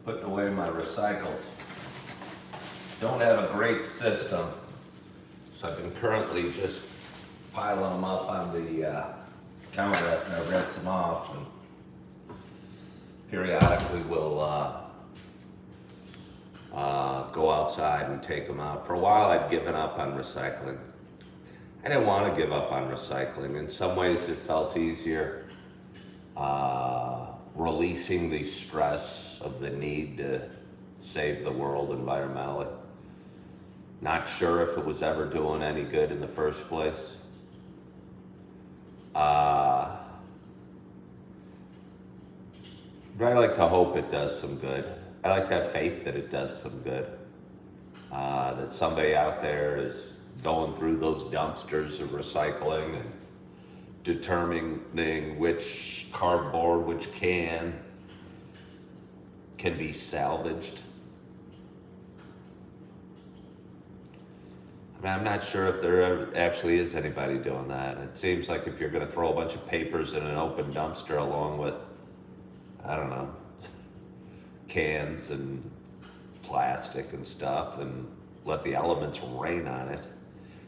putting away my recycles. Don't have a great system, so I've been currently just piling them up on the counter after I rinse them off, and periodically we'll go outside and take them out. For a while I'd given up on recycling. I didn't want to give up on recycling. In some ways it felt easier, releasing the stress of the need to save the world environmentally. Not sure if it was ever doing any good in the first place. But I like to hope it does some good. I like to have faith that it does some good. That somebody out there is going through those dumpsters of recycling and determining which cardboard, which can be salvaged. I mean, I'm not sure if there actually is anybody doing that. It seems like if you're going to throw a bunch of papers in an open dumpster along with, I don't know, cans and plastic and stuff, and let the elements rain on it,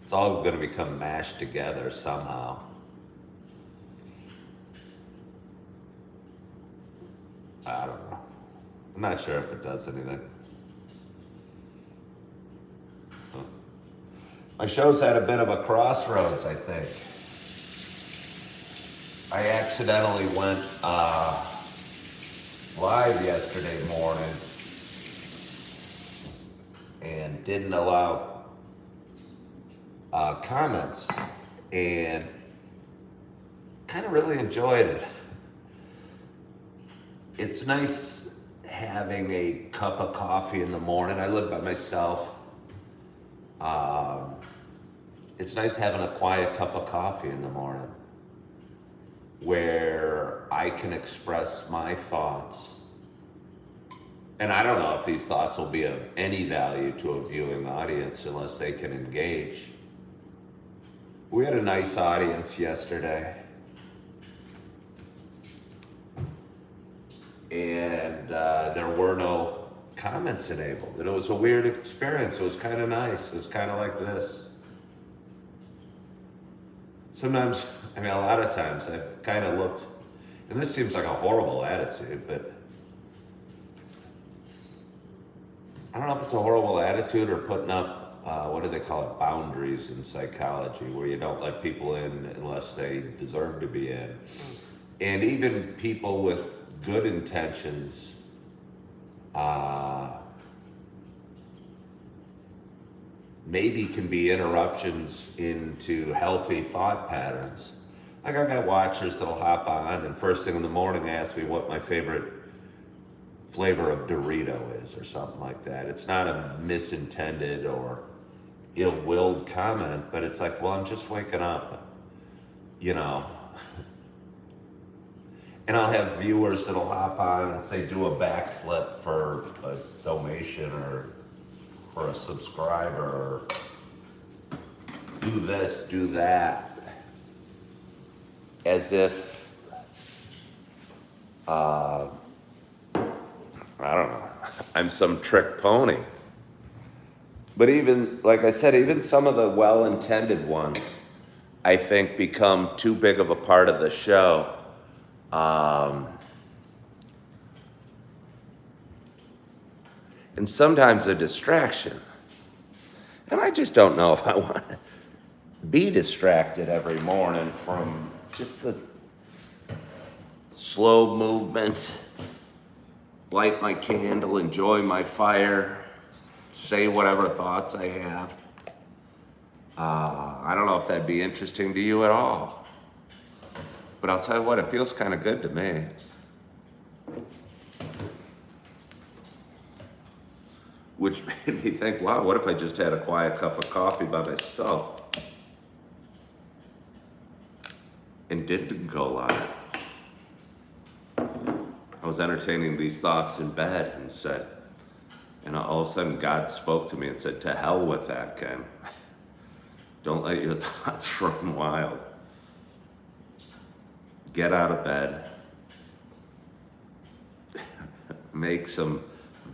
it's all going to become mashed together somehow. I don't know. I'm not sure if it does anything. My show's at a bit of a crossroads, I think. I accidentally went live yesterday morning and didn't allow comments, and kind of really enjoyed it. It's nice having a cup of coffee in the morning. I live by myself. It's nice having a quiet cup of coffee in the morning where I can express my thoughts. And I don't know if these thoughts will be of any value to a viewing audience unless they can engage. We had a nice audience yesterday. And there were no comments enabled. And it was a weird experience. It was kind of nice. It was kind of like this. Sometimes, I mean, a lot of times I've kind of looked, and this seems like a horrible attitude, but I don't know if it's a horrible attitude or putting up, what do they call it, boundaries in psychology, where you don't let people in unless they deserve to be in. And even people with good intentions, maybe can be interruptions into healthy thought patterns. Like I've got watchers that'll hop on and first thing in the morning ask me what my favorite flavor of Dorito is or something like that. It's not a misintended or ill-willed comment, but it's like, well, I'm just waking up, you know. And I'll have viewers that'll hop on and say, do a backflip for a donation or for a subscriber, or do this, do that. As if, I don't know, I'm some trick pony. But even, like I said, even some of the well-intended ones, I think, become too big of a part of the show. And sometimes a distraction. And I just don't know if I want to be distracted every morning from just the slow movement, light my candle, enjoy my fire, say whatever thoughts I have. I don't know if that'd be interesting to you at all. But I'll tell you what, it feels kind of good to me. Which made me think, wow, what if I just had a quiet cup of coffee by myself and didn't go live? I was entertaining these thoughts in bed and said, and all of a sudden God spoke to me and said, to hell with that, Ken. Don't let your thoughts run wild. Get out of bed. Make some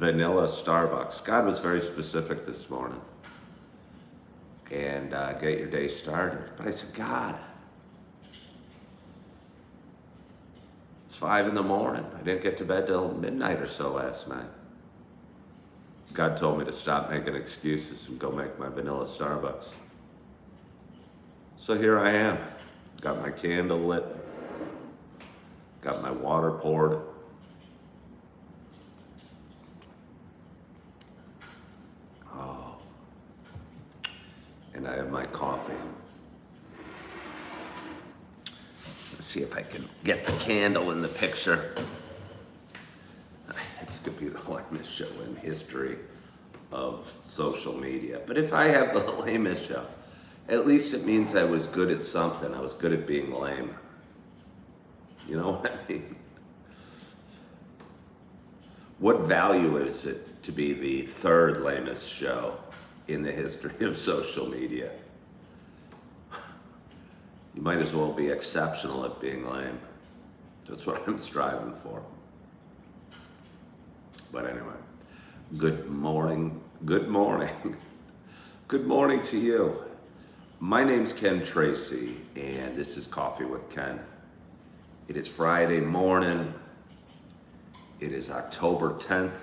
vanilla Starbucks. God was very specific this morning. And get your day started. But I said, God, it's 5 in the morning. I didn't get to bed till midnight or so last night. God told me to stop making excuses and go make my vanilla Starbucks. So here I am. Got my candle lit. Got my water poured. Oh. And I have my coffee. Let's see if I can get the candle in the picture. This could be the lamest show in history of social media. But if I have the lamest show, at least it means I was good at something. I was good at being lame. You know what I mean? What value is it to be the third lamest show in the history of social media? You might as well be exceptional at being lame. That's what I'm striving for. But anyway, good morning. Good morning. Good morning to you. My name's Ken Tracy, and this is Coffee with Ken. It is Friday morning. It is October 10th.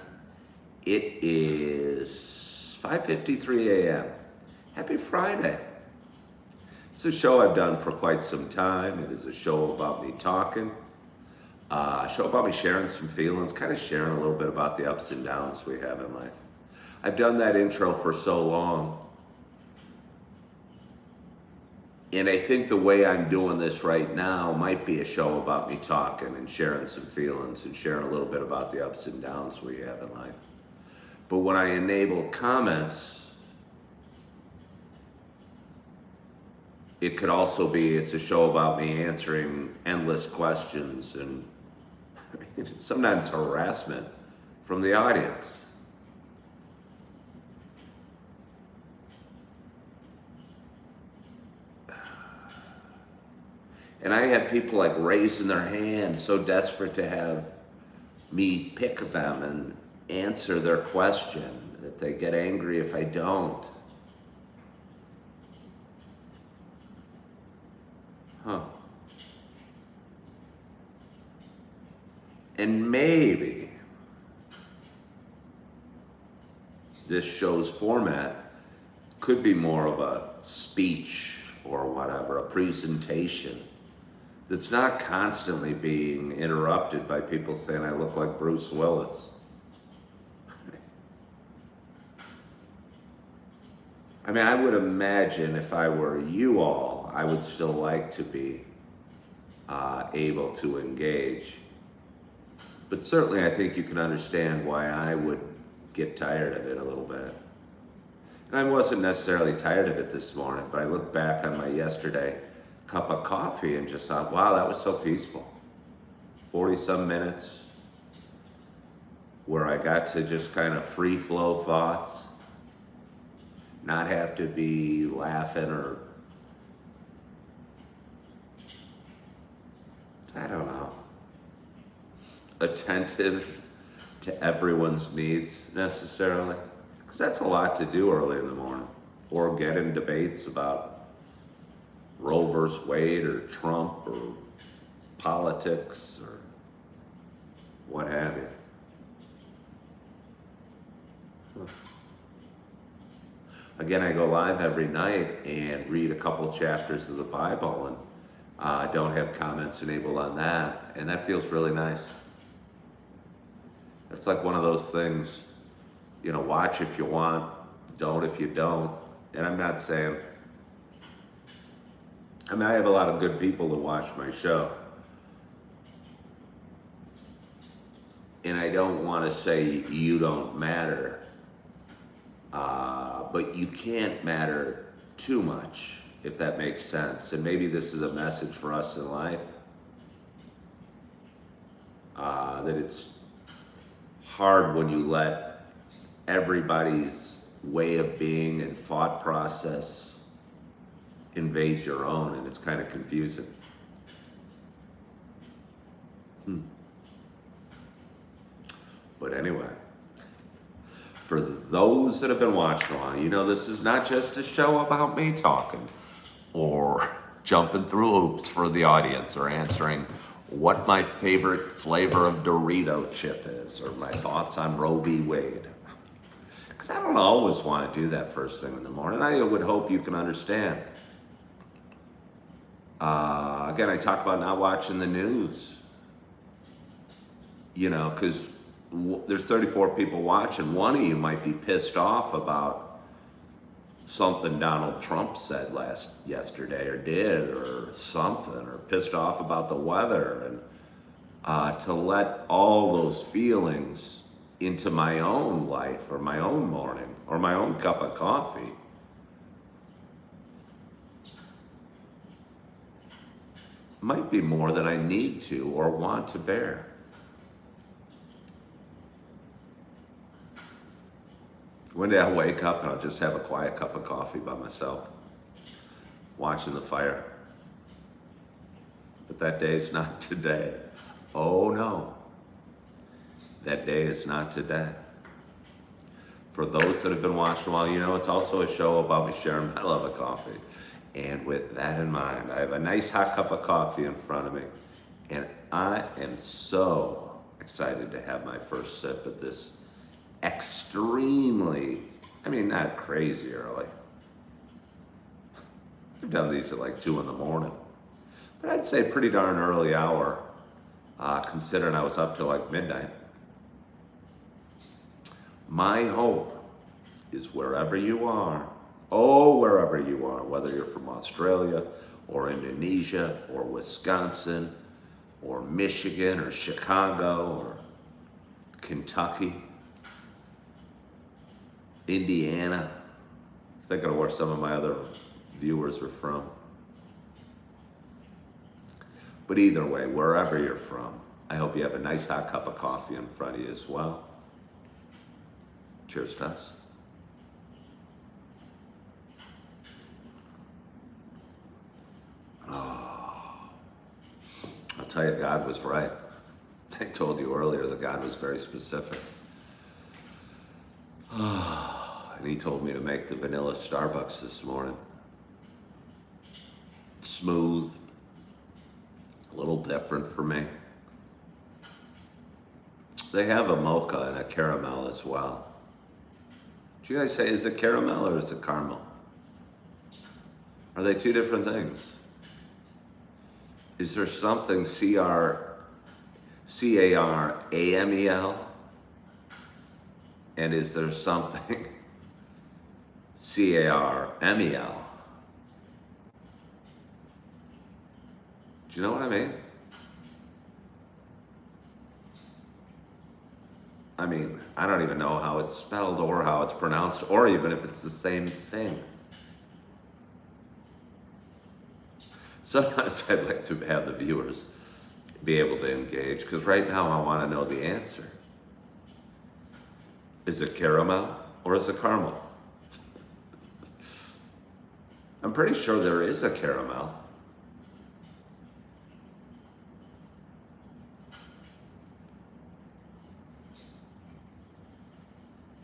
It is 5:53 a.m. Happy Friday. It's a show I've done for quite some time. It is a show about me talking. A show about me sharing some feelings, kind of sharing a little bit about the ups and downs we have in life. I've done that intro for so long. And I think the way I'm doing this right now might be a show about me talking and sharing some feelings and sharing a little bit about the ups and downs we have in life. But when I enable comments, it could also be, it's a show about me answering endless questions and sometimes harassment from the audience. And I had people like raising their hands, so desperate to have me pick them and answer their question that they get angry if I don't. Huh. And maybe this show's format could be more of a speech or whatever, a presentation that's not constantly being interrupted by people saying I look like Bruce Willis. I mean, I would imagine if I were you all, I would still like to be able to engage. But certainly I think you can understand why I would get tired of it a little bit. And I wasn't necessarily tired of it this morning, but I looked back on my yesterday cup of coffee and just thought, wow, that was so peaceful. 40-some minutes where I got to just kind of free flow thoughts, not have to be laughing or, I don't know, attentive to everyone's needs necessarily. Because that's a lot to do early in the morning. Or get in debates about Roe versus Wade or Trump or politics or what have you. Again, I go live every night and read a couple chapters of the Bible, and I don't have comments enabled on that, and that feels really nice. It's like one of those things, you know, watch if you want, don't if you don't. And I'm not saying, I mean, I have a lot of good people that watch my show. And I don't want to say you don't matter, but you can't matter too much, if that makes sense. And maybe this is a message for us in life, that it's hard when you let everybody's way of being and thought process invade your own, and it's kind of confusing. But anyway, For those that have been watching a while, you know this is not just a show about me talking or jumping through hoops for the audience or answering what my favorite flavor of Dorito chip is or my thoughts on Roe v. Wade. Because I don't always want to do that first thing in the morning. I would hope you can understand. Again, I talk about not watching the news. You know, because there's 34 people watching. One of you might be pissed off about something Donald Trump said yesterday or did or something, or pissed off about the weather. And to let all those feelings into my own life or my own morning or my own cup of coffee might be more than I need to or want to bear. One day I'll wake up and I'll just have a quiet cup of coffee by myself, watching the fire. But that day is not today. Oh no, that day is not today. For those that have been watching a while, you know it's also a show about me sharing my love of coffee. And with that in mind, I have a nice hot cup of coffee in front of me. And I am so excited to have my first sip at this extremely, I mean, not crazy early. I've done these at like 2 in the morning. But I'd say pretty darn early hour, considering I was up till like midnight. My hope is wherever you are, wherever you are, whether you're from Australia or Indonesia or Wisconsin or Michigan or Chicago or Kentucky, Indiana, thinking of where some of my other viewers are from. But either way, wherever you're from, I hope you have a nice hot cup of coffee in front of you as well. Cheers to us. I'll tell you, God was right. I told you earlier that God was very specific. And he told me to make the vanilla Starbucks this morning. Smooth, a little different for me. They have a mocha and a caramel as well. Did you guys say, is it caramel or is it caramel? Are they two different things? Is there something C-A-R-A-M-E-L? And is there something C-A-R-M-E-L? Do you know what I mean? I mean, I don't even know how it's spelled or how it's pronounced or even if it's the same thing. Sometimes I'd like to have the viewers be able to engage, because right now I want to know the answer. Is it caramel or is it caramel? I'm pretty sure there is a caramel.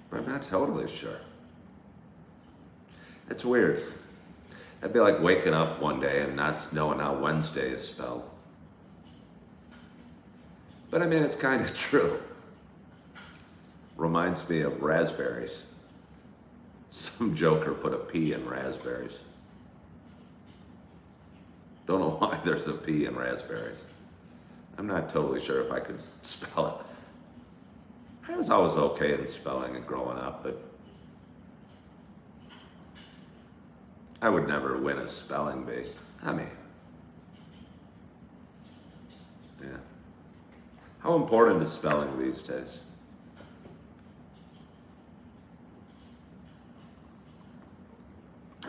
But I'm not totally sure. It's weird. That'd be like waking up one day and not knowing how Wednesday is spelled. But I mean, it's kind of true. Reminds me of raspberries. Some joker put a P in raspberries. Don't know why there's a P in raspberries. I'm not totally sure if I could spell it. I was always okay in spelling and growing up, but I would never win a spelling bee. I mean, yeah. How important is spelling these days?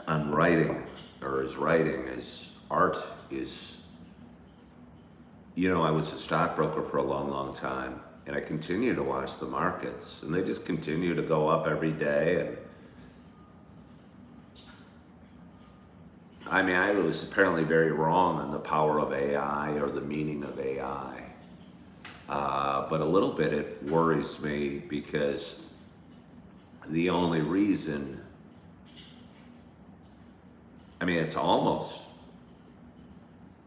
On writing, or as writing, as art is, you know, I was a stockbroker for a long, long time, and I continue to watch the markets, and they just continue to go up every day. And I mean, I was apparently very wrong on the power of AI or the meaning of AI. But a little bit it worries me because The only reason, I mean, it's almost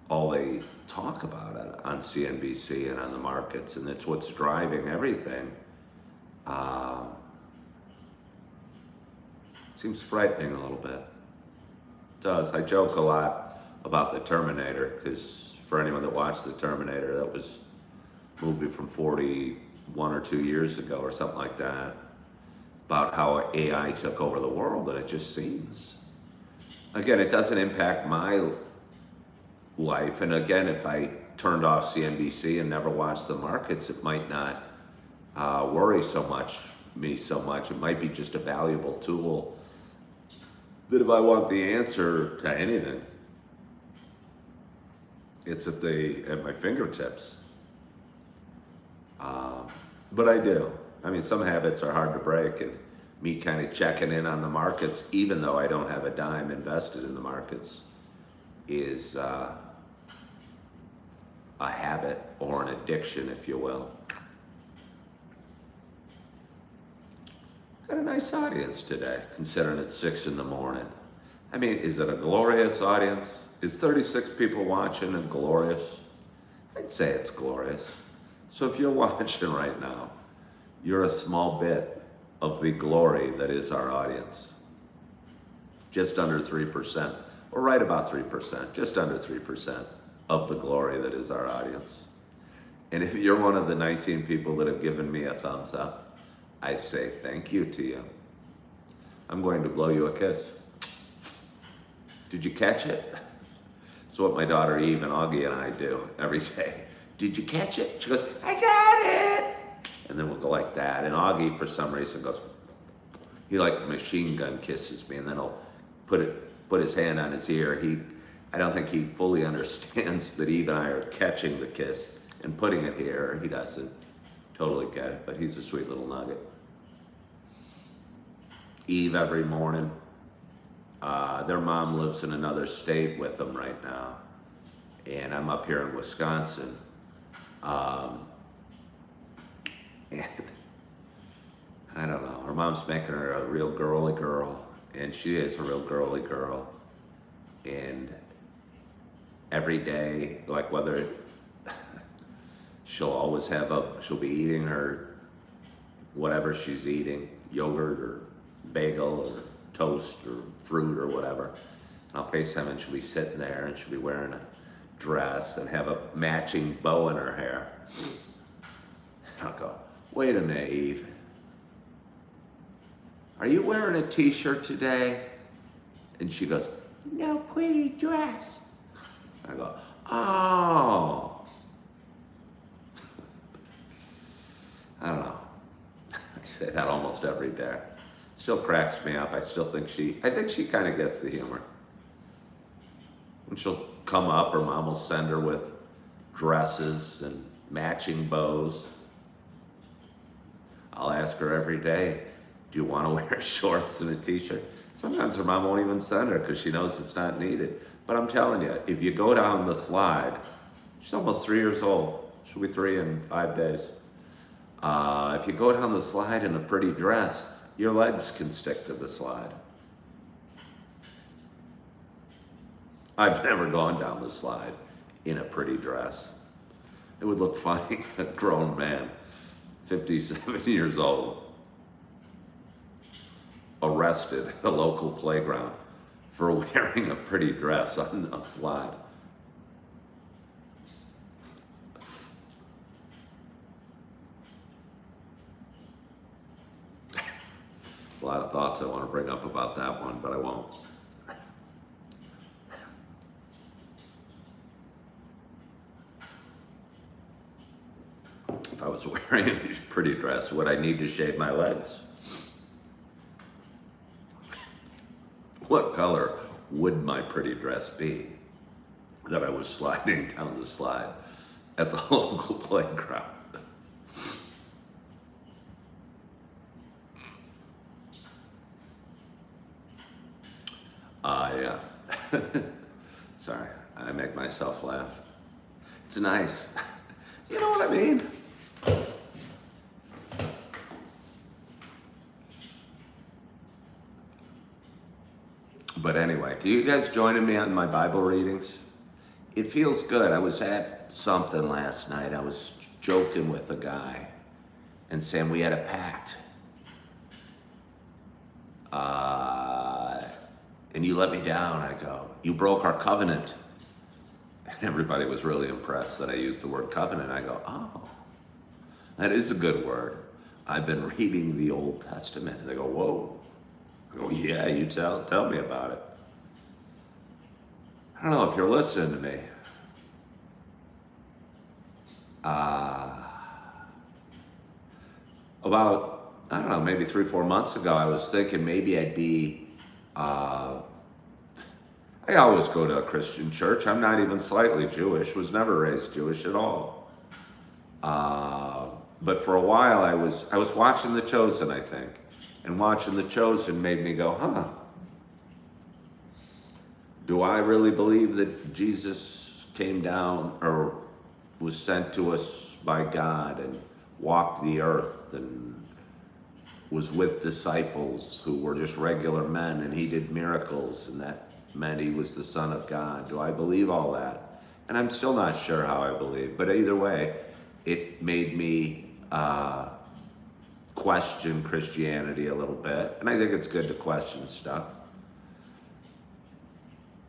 all they talk about it on CNBC and on the markets, and it's what's driving everything. Seems frightening a little bit. It does. I joke a lot about the Terminator, because for anyone that watched the Terminator, that was a movie from 41 or 2 years ago or something like that, about how AI took over the world, and it just seems. Again, it doesn't impact my life, and again, if I turned off CNBC and never watched the markets, it might not worry me so much. It might be just a valuable tool that if I want the answer to anything, it's at my fingertips. But I do. I mean, some habits are hard to break, and me kind of checking in on the markets, even though I don't have a dime invested in the markets, is a habit or an addiction, if you will. Got a nice audience today, considering it's 6 in the morning. I mean, is it a glorious audience? Is 36 people watching and glorious? I'd say it's glorious. So if you're watching right now, you're a small bit of the glory that is our audience. Just under 3%, or right about 3%, just under 3% of the glory that is our audience. And if you're one of the 19 people that have given me a thumbs up, I say thank you to you. I'm going to blow you a kiss. Did you catch it? It's what my daughter Eve and Augie and I do every day. Did you catch it? She goes, I got it. And then we'll go like that. And Augie, for some reason, goes, he like machine gun kisses me, and then he'll put his hand on his ear. I don't think he fully understands that Eve and I are catching the kiss and putting it here. He doesn't totally get it, but he's a sweet little nugget. Eve every morning. Their mom lives in another state with them right now, and I'm up here in Wisconsin. And I don't know, her mom's making her a real girly girl, and she is a real girly girl. And every day, like whether she'll be eating her whatever she's eating, yogurt or bagel or toast or fruit or whatever. And I'll FaceTime and she'll be sitting there and she'll be wearing a dress and have a matching bow in her hair. And I'll go, wait a minute, Eve. Are you wearing a t-shirt today? And she goes, no, pretty dress. I go, oh. I don't know. I say that almost every day. Still cracks me up. I think she kind of gets the humor. When she'll come up, her mom will send her with dresses and matching bows. I'll ask her every day, do you want to wear shorts and a t-shirt? Sometimes her mom won't even send her because she knows it's not needed. But I'm telling you, if you go down the slide, she's almost 3 years old. She'll be 3 in 5 days. If you go down the slide in a pretty dress, your legs can stick to the slide. I've never gone down the slide in a pretty dress. It would look funny, a grown man, 57 years old, arrested at a local playground for wearing a pretty dress on the slide. There's a lot of thoughts I want to bring up about that one, but I won't. If I was wearing a pretty dress, would I need to shave my legs? What color would my pretty dress be that I was sliding down the slide at the local playground? Yeah. Sorry, I make myself laugh. It's nice. You know what I mean? But anyway, do you guys joining me on my Bible readings? It feels good. I was at something last night. I was joking with a guy and saying we had a pact. And you let me down. I go, you broke our covenant. And everybody was really impressed that I used the word covenant. I go, oh, that is a good word. I've been reading the Old Testament. And they go, whoa. I go, yeah, you tell me about it. I don't know if you're listening to me. About, I don't know, maybe 3-4 months ago, I was thinking maybe I'd be, I always go to a Christian church. I'm not even slightly Jewish, was never raised Jewish at all. But for a while I was watching The Chosen, I think. And watching The Chosen made me go, huh. Do I really believe that Jesus came down or was sent to us by God and walked the earth and was with disciples who were just regular men and he did miracles and that meant he was the Son of God? Do I believe all that? And I'm still not sure how I believe, but either way, it made me question Christianity a little bit. And I think it's good to question stuff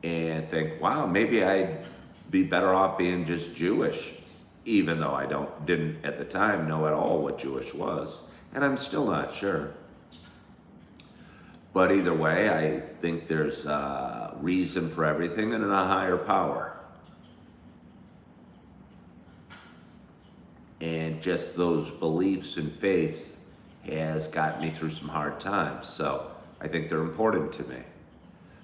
and think, wow, maybe I'd be better off being just Jewish, even though I didn't at the time know at all what Jewish was. And I'm still not sure. But either way, I think there's a reason for everything and a higher power. And just those beliefs and faiths has gotten me through some hard times. So I think they're important to me.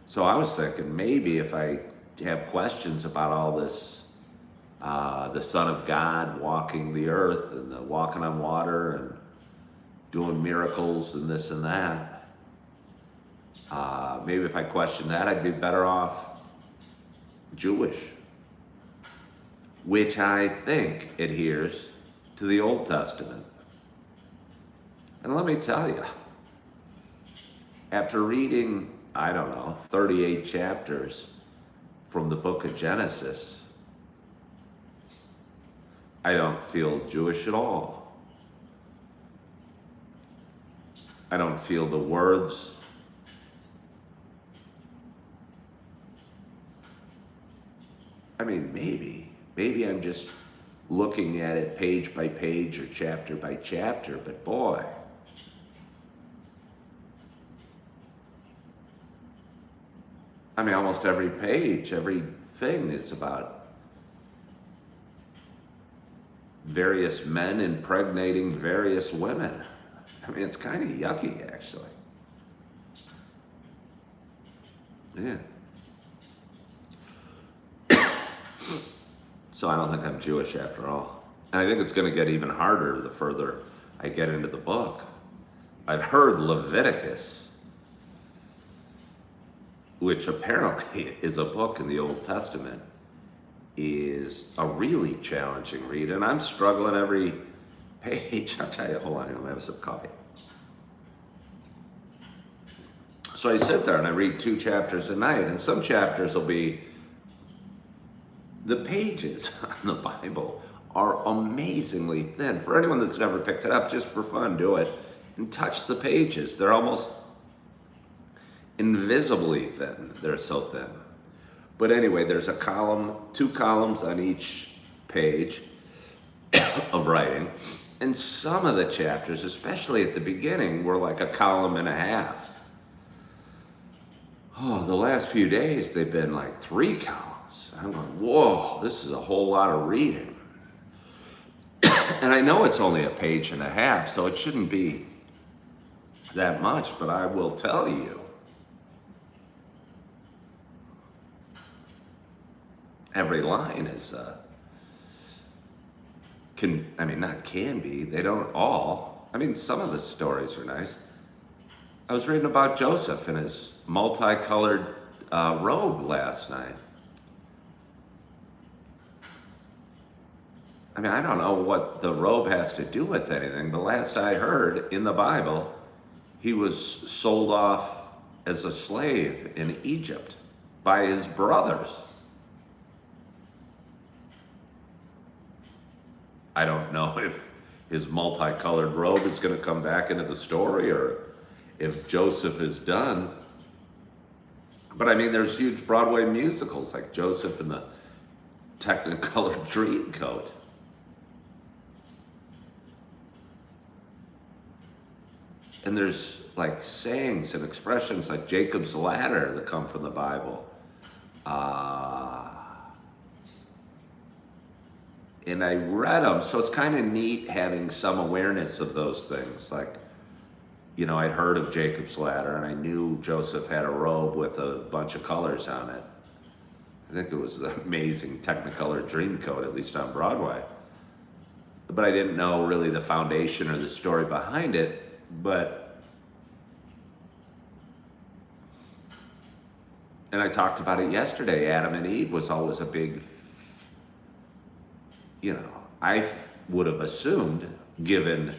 So I was thinking maybe if I have questions about all this, the Son of God walking the earth and the walking on water and doing miracles and this and that, maybe if I questioned that, I'd be better off Jewish, which I think adheres to the Old Testament. And let me tell you, after reading, 38 chapters from the book of Genesis, I don't feel Jewish at all. I don't feel the words. I mean, maybe I'm just looking at it page by page or chapter by chapter, but boy, I mean, almost every page, everything is about various men impregnating various women. I mean, it's kind of yucky, actually. Yeah. So I don't think I'm Jewish after all. And I think it's going to get even harder the further I get into the book. I've heard Leviticus, which apparently is a book in the Old Testament, is a really challenging read. And I'm struggling every page. I'll tell you, hold on, I'm gonna have some coffee. So I sit there and I read 2 chapters a night, and some chapters will be, the pages on the Bible are amazingly thin. For anyone that's never picked it up, just for fun, do it and touch the pages. They're almost invisibly thin. They're so thin. But anyway, there's a column, 2 columns on each page of writing. And some of the chapters, especially at the beginning, were like a column and a half. Oh, the last few days, they've been like 3 columns. I'm going, whoa, this is a whole lot of reading. And I know it's only a page and a half, so it shouldn't be that much, but I will tell you, every line is, they don't all. I mean, some of the stories are nice. I was reading about Joseph and his multicolored robe last night. I mean, I don't know what the robe has to do with anything, but last I heard in the Bible, he was sold off as a slave in Egypt by his brothers. I don't know if his multicolored robe is going to come back into the story or if Joseph is done. But I mean, there's huge Broadway musicals like Joseph in the Technicolor Dreamcoat. And there's like sayings and expressions like Jacob's ladder that come from the Bible. And I read them, so it's kind of neat having some awareness of those things. Like, you know, I'd heard of Jacob's ladder and I knew Joseph had a robe with a bunch of colors on it. I think it was the amazing Technicolor Dreamcoat, at least on Broadway. But I didn't know really the foundation or the story behind it. And I talked about it yesterday. Adam and Eve was always a big, you know, I would have assumed, given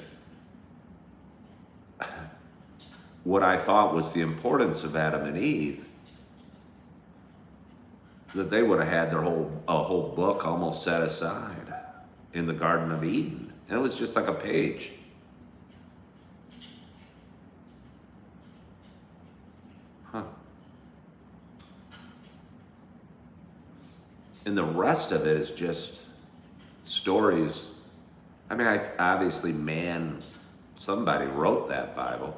what I thought was the importance of Adam and Eve, that they would have had a whole book almost set aside in the Garden of Eden. And it was just like a page. And the rest of it is just stories. I mean, obviously somebody wrote that Bible.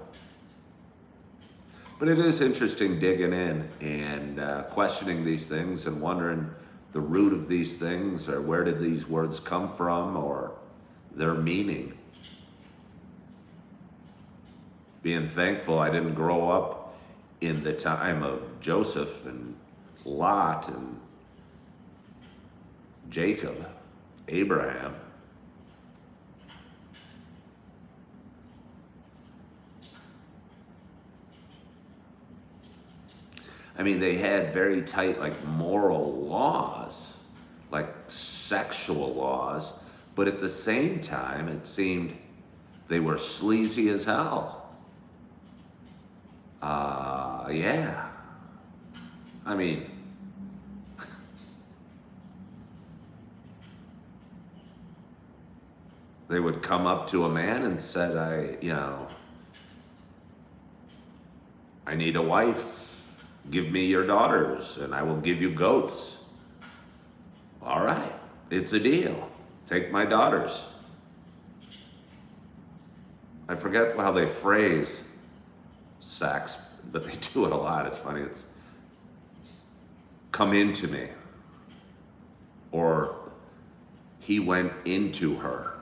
But it is interesting digging in and questioning these things and wondering the root of these things, or where did these words come from, or their meaning. Being thankful I didn't grow up in the time of Joseph and Lot and Jacob, Abraham. I mean, they had very tight, like, moral laws, like sexual laws, but at the same time, it seemed they were sleazy as hell. Yeah. I mean, they would come up to a man and said, I need a wife. Give me your daughters and I will give you goats. All right, it's a deal. Take my daughters. I forget how they phrase sex, but they do it a lot. It's funny. It's come into me, or he went into her.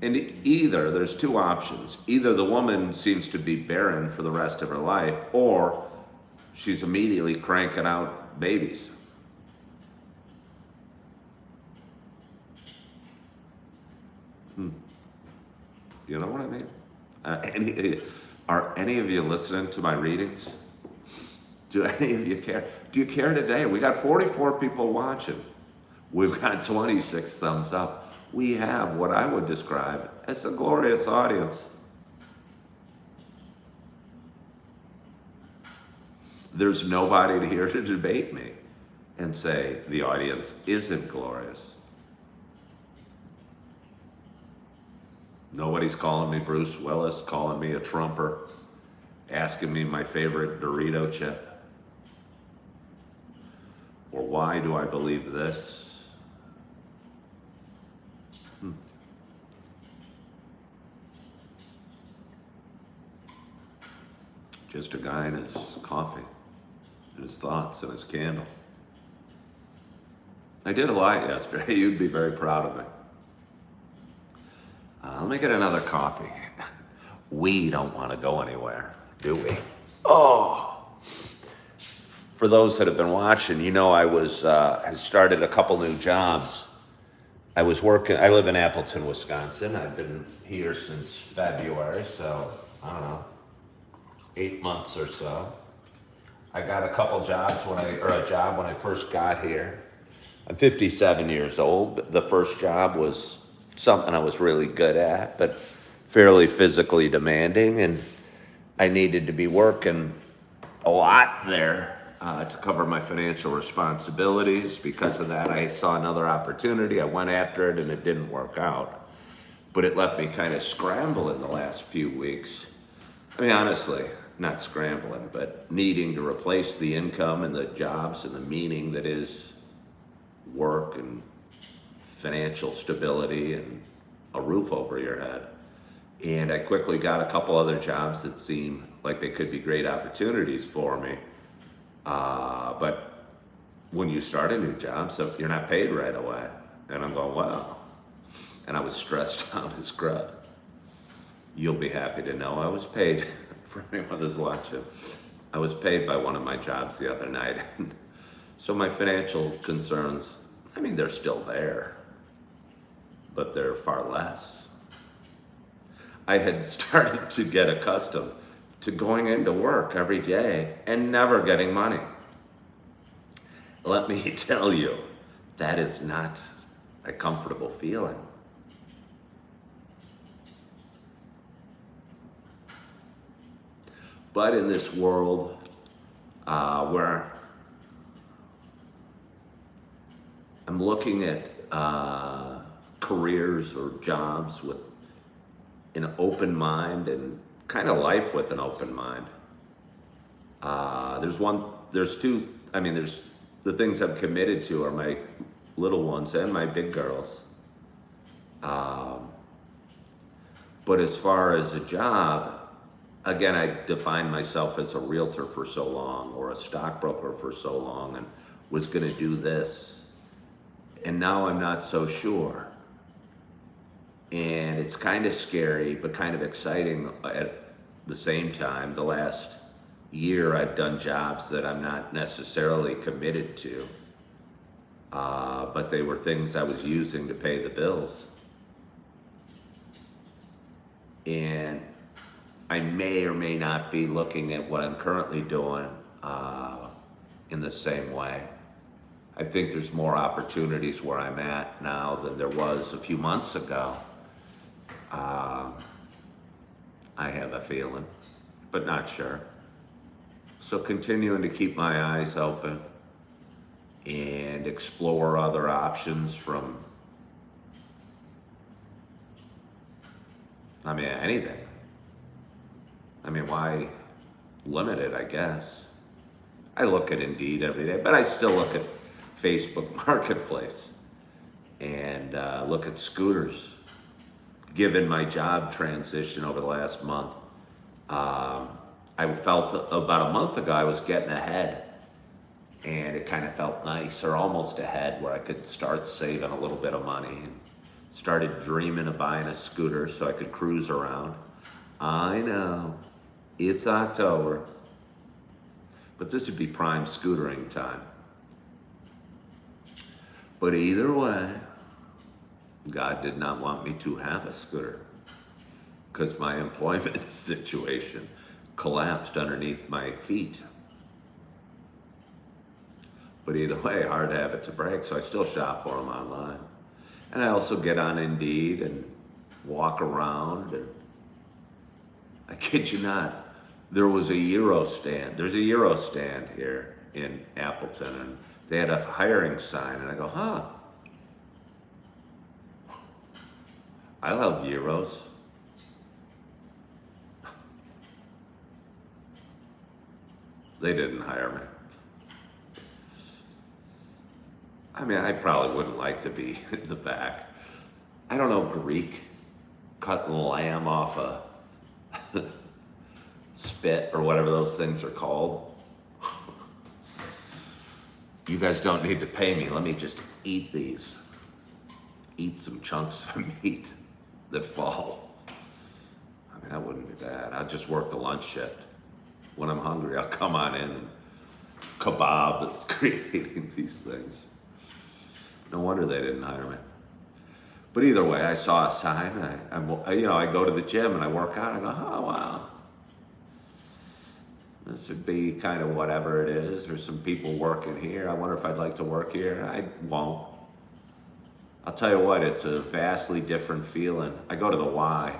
And there's two options. Either the woman seems to be barren for the rest of her life, or she's immediately cranking out babies. You know what I mean? Are any of you listening to my readings? Do any of you care? Do you care today? We got 44 people watching. We've got 26 thumbs up. We have what I would describe as a glorious audience. There's nobody here to debate me and say the audience isn't glorious. Nobody's calling me Bruce Willis, calling me a Trumper, asking me my favorite Dorito chip. Or why do I believe this? Just a guy and his coffee, and his thoughts, and his candle. I did a lot yesterday. You'd be very proud of me. Let me get another coffee. We don't want to go anywhere, do we? Oh! For those that have been watching, you know I had started a couple new jobs. I live in Appleton, Wisconsin. I've been here since February, so I don't know, 8 months or so. I got a job when I first got here. I'm 57 years old, but the first job was something I was really good at, but fairly physically demanding, and I needed to be working a lot there to cover my financial responsibilities. Because of that, I saw another opportunity. I went after it, and it didn't work out. But it left me kind of scramble in the last few weeks. I mean, honestly, not scrambling, but needing to replace the income and the jobs and the meaning that is work and financial stability and a roof over your head. And I quickly got a couple other jobs that seemed like they could be great opportunities for me. But when you start a new job, so you're not paid right away. And I'm going, wow. And I was stressed out as crud. You'll be happy to know I was paid. For anyone who's watching, I was paid by one of my jobs the other night. So my financial concerns, I mean, they're still there, but they're far less. I had started to get accustomed to going into work every day and never getting money. Let me tell you, that is not a comfortable feeling. But in this world where I'm looking at careers or jobs with an open mind and kind of life with an open mind. There's the things I'm committed to are my little ones and my big girls. But as far as a job, again, I defined myself as a realtor for so long, or a stockbroker for so long, and was going to do this. And now I'm not so sure. And it's kind of scary, but kind of exciting at the same time. The last year, I've done jobs that I'm not necessarily committed to, but they were things I was using to pay the bills. And I may or may not be looking at what I'm currently doing in the same way. I think there's more opportunities where I'm at now than there was a few months ago. I have a feeling, but not sure. So continuing to keep my eyes open and explore other options from, anything. Why limit it, I guess? I look at Indeed every day, but I still look at Facebook Marketplace and look at scooters. Given my job transition over the last month, I felt about a month ago I was getting ahead, and it kind of felt nice, or almost ahead, where I could start saving a little bit of money and started dreaming of buying a scooter so I could cruise around. I know, it's October, but this would be prime scootering time. But either way, God did not want me to have a scooter, because my employment situation collapsed underneath my feet. But either way, hard habit to break, so I still shop for them online. And I also get on Indeed and walk around, and I kid you not, there was a Euro stand. There's a Euro stand here in Appleton, and they had a hiring sign, and I go, I love Euros. They didn't hire me. I probably wouldn't like to be in the back. I don't know Greek, cutting lamb off a spit or whatever those things are called. You guys don't need to pay me. Let me just eat these. Eat some chunks of meat that fall. That wouldn't be bad. I'll just work the lunch shift. When I'm hungry, I'll come on in and kebab that's creating these things. No wonder they didn't hire me. But either way, I saw a sign. I go to the gym and I work out. I go, oh, wow. This would be kind of whatever it is. There's some people working here. I wonder if I'd like to work here. I won't. I'll tell you what, it's a vastly different feeling. I go to the Y.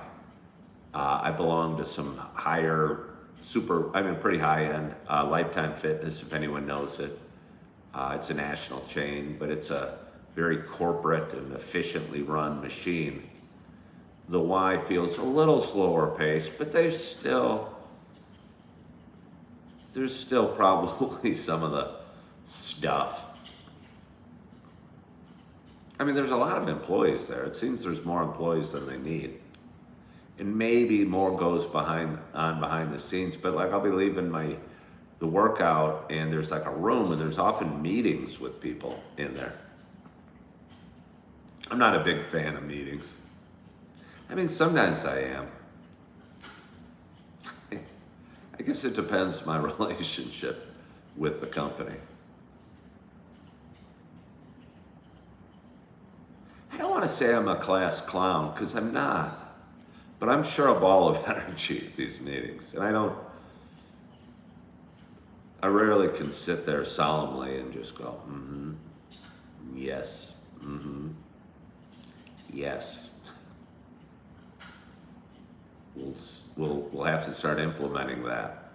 I belong to some higher, pretty high end, Lifetime Fitness, if anyone knows it. It's a national chain, but it's a very corporate and efficiently run machine. The Y feels a little slower paced, but there's still probably some of the stuff. I mean, there's a lot of employees there. It seems there's more employees than they need. And maybe more goes behind the scenes, but like I'll be leaving the workout and there's like a room and there's often meetings with people in there. I'm not a big fan of meetings. I mean, sometimes I am. I guess it depends my relationship with the company. I don't want to say I'm a class clown because I'm not. But I'm sure a ball of energy at these meetings. And I rarely can sit there solemnly and just go, yes, yes. We'll have to start implementing that.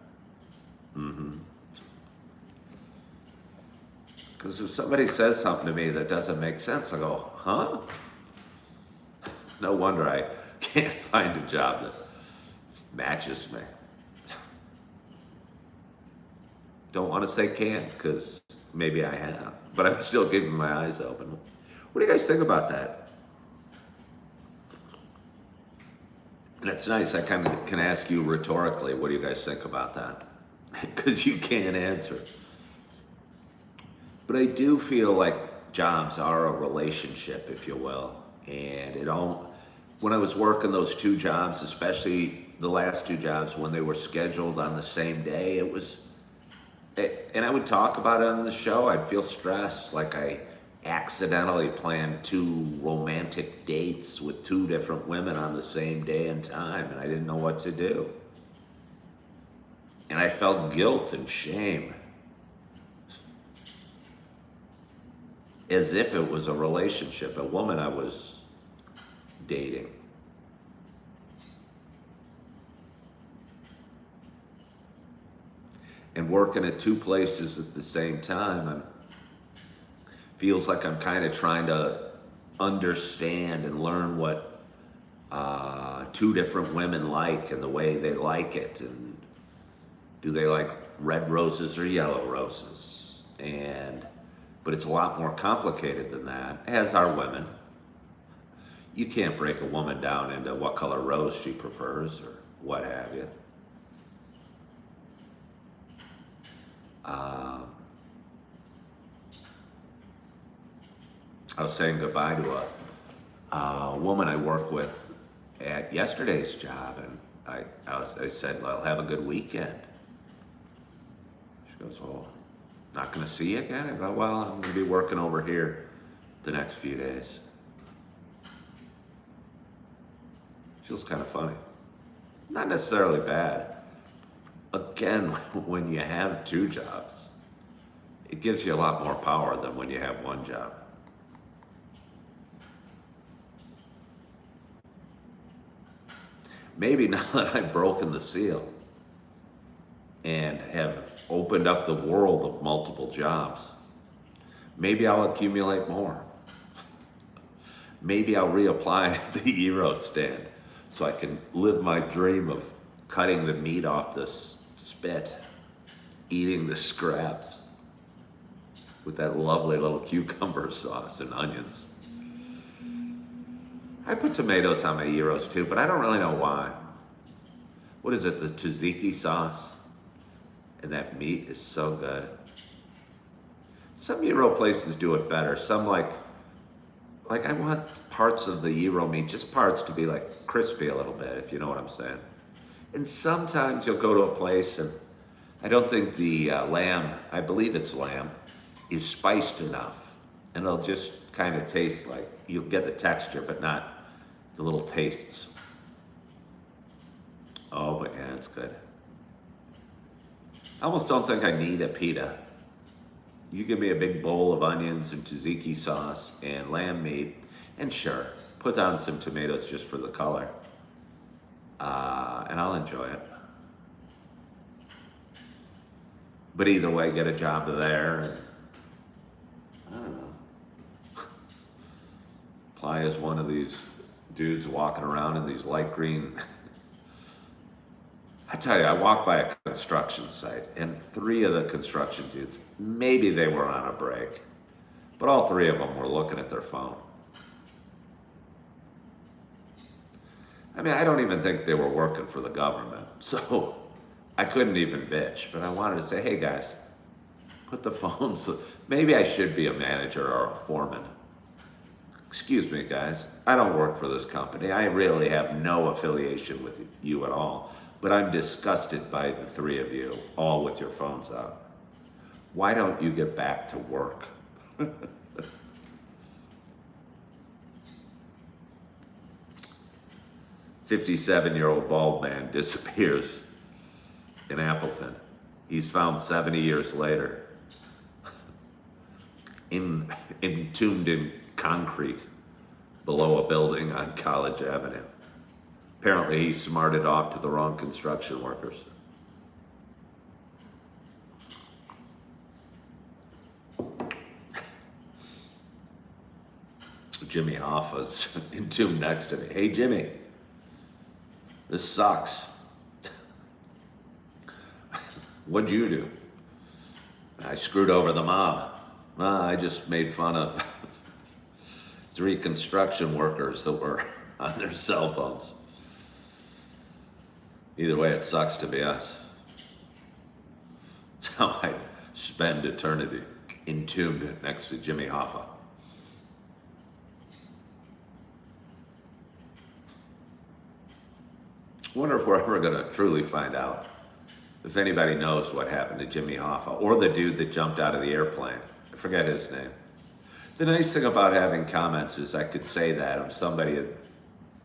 Because if somebody says something to me that doesn't make sense, I go, huh? No wonder I can't find a job that matches me. Don't want to say can't, because maybe I have, but I'm still keeping my eyes open. What do you guys think about that? And it's nice, I kind of can ask you rhetorically, what do you guys think about that? Because you can't answer. But I do feel like jobs are a relationship, if you will, and when I was working those two jobs, especially the last two jobs, when they were scheduled on the same day, and I would talk about it on the show, I'd feel stressed, like I accidentally planned two romantic dates with two different women on the same day and time, and I didn't know what to do. And I felt guilt and shame, as if it was a relationship, a woman I was dating. And working at two places at the same time, feels like I'm kind of trying to understand and learn what two different women like and the way they like it, and do they like red roses or yellow roses? But it's a lot more complicated than that, as are women. You can't break a woman down into what color rose she prefers or what have you. I was saying goodbye to a woman I work with at yesterday's job, and I said, well, have a good weekend. She goes, well, not gonna see you again? I go, well, I'm gonna be working over here the next few days. Feels kind of funny. Not necessarily bad. Again, when you have two jobs, it gives you a lot more power than when you have one job. Maybe now that I've broken the seal and have opened up the world of multiple jobs, maybe I'll accumulate more. Maybe I'll reapply at the gyro stand so I can live my dream of cutting the meat off the spit, eating the scraps with that lovely little cucumber sauce and onions. I put tomatoes on my gyros too, but I don't really know why. What is it, the tzatziki sauce? And that meat is so good. Some gyro places do it better. Some like I want parts of the gyro meat, just parts to be like crispy a little bit, if you know what I'm saying. And sometimes you'll go to a place and I don't think the lamb, I believe it's lamb, is spiced enough. And it'll just kind of taste like, you'll get the texture, but not the little tastes. Oh, but yeah, it's good. I almost don't think I need a pita. You give me a big bowl of onions and tzatziki sauce and lamb meat, and sure, put on some tomatoes just for the color. and I'll enjoy it. But either way, get a job there, and I don't know. Apply as one of these dudes walking around in these light green. I tell you, I walked by a construction site, and 3 of the construction dudes, maybe they were on a break, but all 3 of them were looking at their phone. I mean, I don't even think they were working for the government, so I couldn't even bitch, but I wanted to say, hey guys, put the phones, maybe I should be a manager or a foreman. Excuse me, guys, I don't work for this company. I really have no affiliation with you at all, but I'm disgusted by the 3 of you, all with your phones out. Why don't you get back to work? 57-year-old bald man disappears in Appleton. He's found 70 years later, entombed in concrete below a building on College Avenue. Apparently he smarted off to the wrong construction workers. Jimmy Hoffa's entombed next to me. Hey Jimmy, this sucks. What'd you do? I screwed over the mob. I just made fun of 3 construction workers that were on their cell phones. Either way, it sucks to be us. That's how I spend eternity, entombed next to Jimmy Hoffa. I wonder if we're ever going to truly find out if anybody knows what happened to Jimmy Hoffa or the dude that jumped out of the airplane. I forget his name. The nice thing about having comments is I could say that and somebody would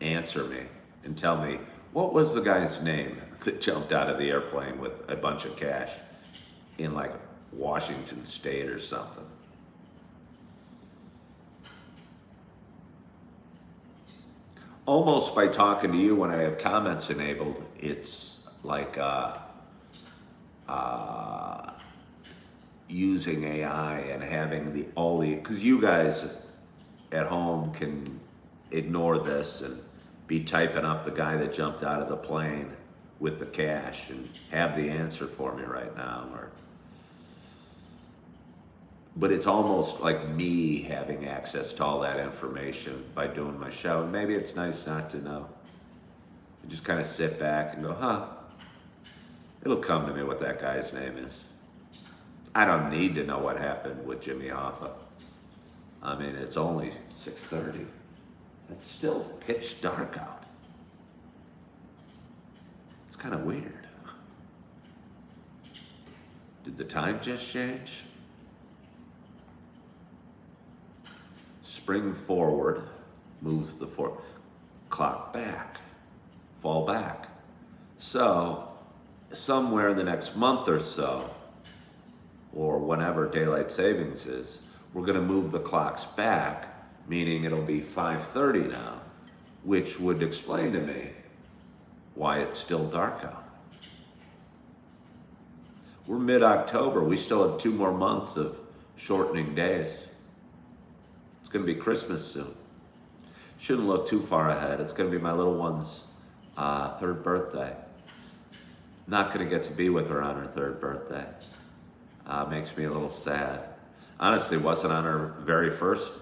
answer me and tell me, what was the guy's name that jumped out of the airplane with a bunch of cash in like Washington State or something? Almost by talking to you when I have comments enabled, it's like using AI and having all the, because you guys at home can ignore this and be typing up the guy that jumped out of the plane with the cash and have the answer for me right now. But it's almost like me having access to all that information by doing my show. And maybe it's nice not to know. You just kind of sit back and go, huh, it'll come to me what that guy's name is. I don't need to know what happened with Jimmy Hoffa. I mean, it's only 6:30. It's still pitch dark out. It's kind of weird. Did the time just change? Spring forward moves the clock back, fall back. So somewhere in the next month or so, or whenever daylight savings is, we're going to move the clocks back, meaning it'll be 5:30 now, which would explain to me why it's still dark out. We're mid-October. We still have 2 more months of shortening days. It's going to be Christmas soon. Shouldn't look too far ahead. It's going to be my little one's 3rd birthday. Not going to get to be with her on her 3rd birthday. Makes me a little sad. Honestly, wasn't on her very first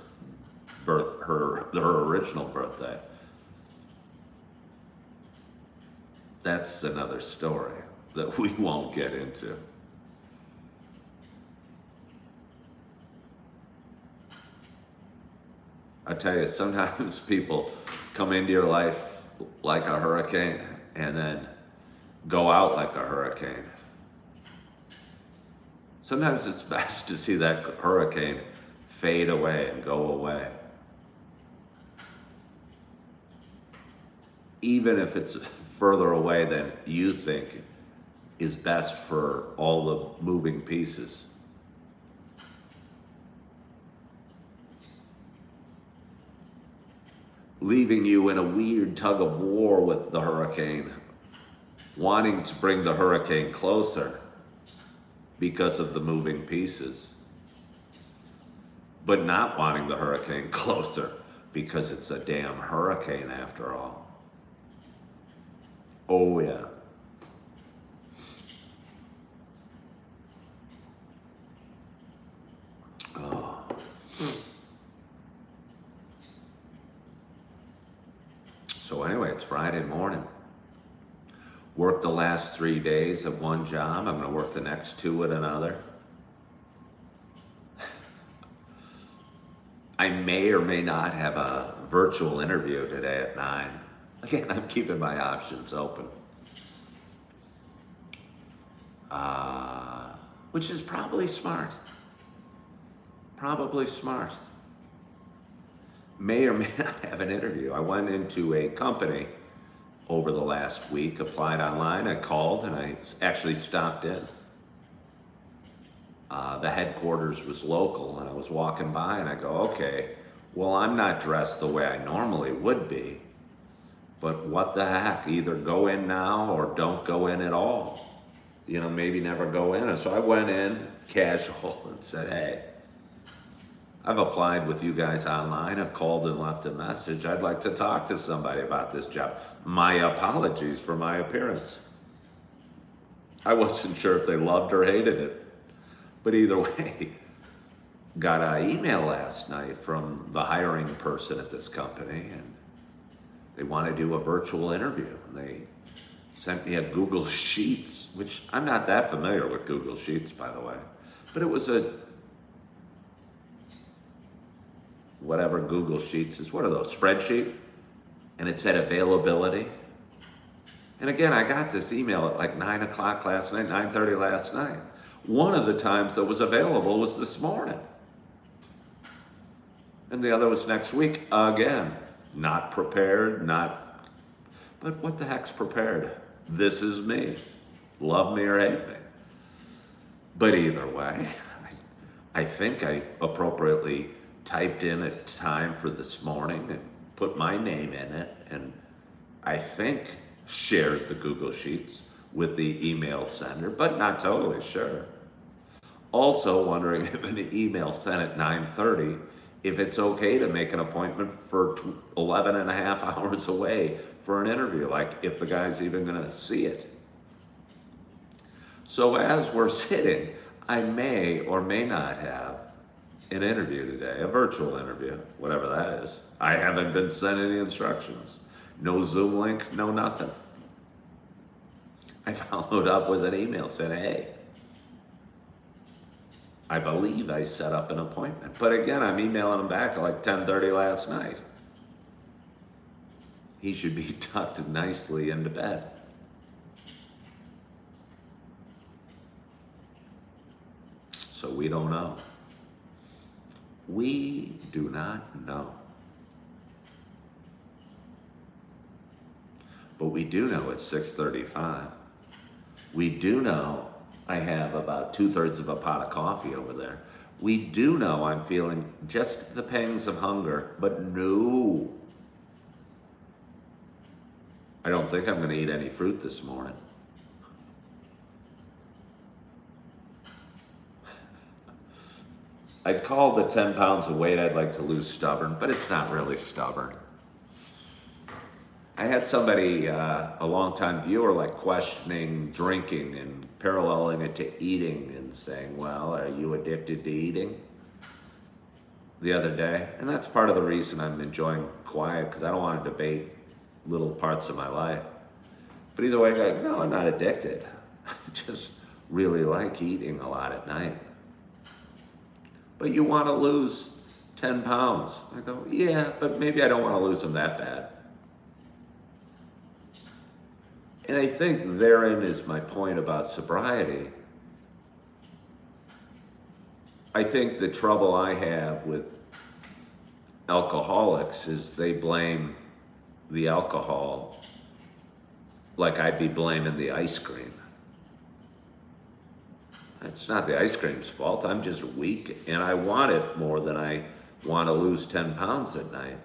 her original birthday. That's another story that we won't get into. I tell you, sometimes people come into your life like a hurricane and then go out like a hurricane. Sometimes it's best to see that hurricane fade away and go away. Even if it's further away than you think is best for all the moving pieces. leaving you in a weird tug of war with the hurricane, wanting to bring the hurricane closer because of the moving pieces, but not wanting the hurricane closer because it's a damn hurricane after all. Oh yeah. Oh. So anyway, it's Friday morning. Worked the last 3 days of one job. I'm going to work the next 2 at another. I may or may not have a virtual interview today at 9. Again, I'm keeping my options open. Which is probably smart. Probably smart. May or may not have an interview. I went into a company over the last week, applied online, I called, and I actually stopped in. The headquarters was local, and I was walking by, and I go, okay, well, I'm not dressed the way I normally would be, but what the heck, either go in now or don't go in at all. You know, maybe never go in. And so I went in casual and said, hey, I've applied with you guys online. I've called and left a message. I'd like to talk to somebody about this job. My apologies for my appearance. I wasn't sure if they loved or hated it. But either way, got an email last night from the hiring person at this company, and they want to do a virtual interview. And they sent me a Google Sheets, which I'm not that familiar with Google Sheets, by the way. But it was a whatever Google Sheets is. What are those? Spreadsheet? And it said availability. And again, I got this email at like 9 o'clock last night, 9:30 last night. One of the times that was available was this morning. And the other was next week again. Not prepared, but what the heck's prepared? This is me. Love me or hate me. But either way, I think I appropriately typed in a time for this morning and put my name in it, and I think shared the Google Sheets with the email sender, but not totally sure. Also wondering if an email sent at 9:30, if it's okay to make an appointment for 11 and a half hours away for an interview, like if the guy's even gonna see it. So as we're sitting, I may or may not have an interview today, a virtual interview, whatever that is. I haven't been sent any instructions. No Zoom link, no nothing. I followed up with an email saying, hey, I believe I set up an appointment. But again, I'm emailing him back at like 10:30 last night. He should be tucked nicely into bed. So we don't know. We do not know. But we do know it's 6:35. We do know I have about 2/3 of a pot of coffee over there. We do know I'm feeling just the pangs of hunger, but no. I don't think I'm going to eat any fruit this morning. I'd call the 10 pounds of weight I'd like to lose stubborn, but it's not really stubborn. I had somebody, a longtime viewer, like questioning drinking and paralleling it to eating and saying, well, are you addicted to eating? The other day. And that's part of the reason I'm enjoying quiet, because I don't want to debate little parts of my life. But either way, I go, no, I'm not addicted. I just really like eating a lot at night. But you want to lose 10 pounds. I go, yeah, but maybe I don't want to lose them that bad. And I think therein is my point about sobriety. I think the trouble I have with alcoholics is they blame the alcohol like I'd be blaming the ice cream. It's not the ice cream's fault. I'm just weak, and I want it more than I want to lose 10 pounds at night.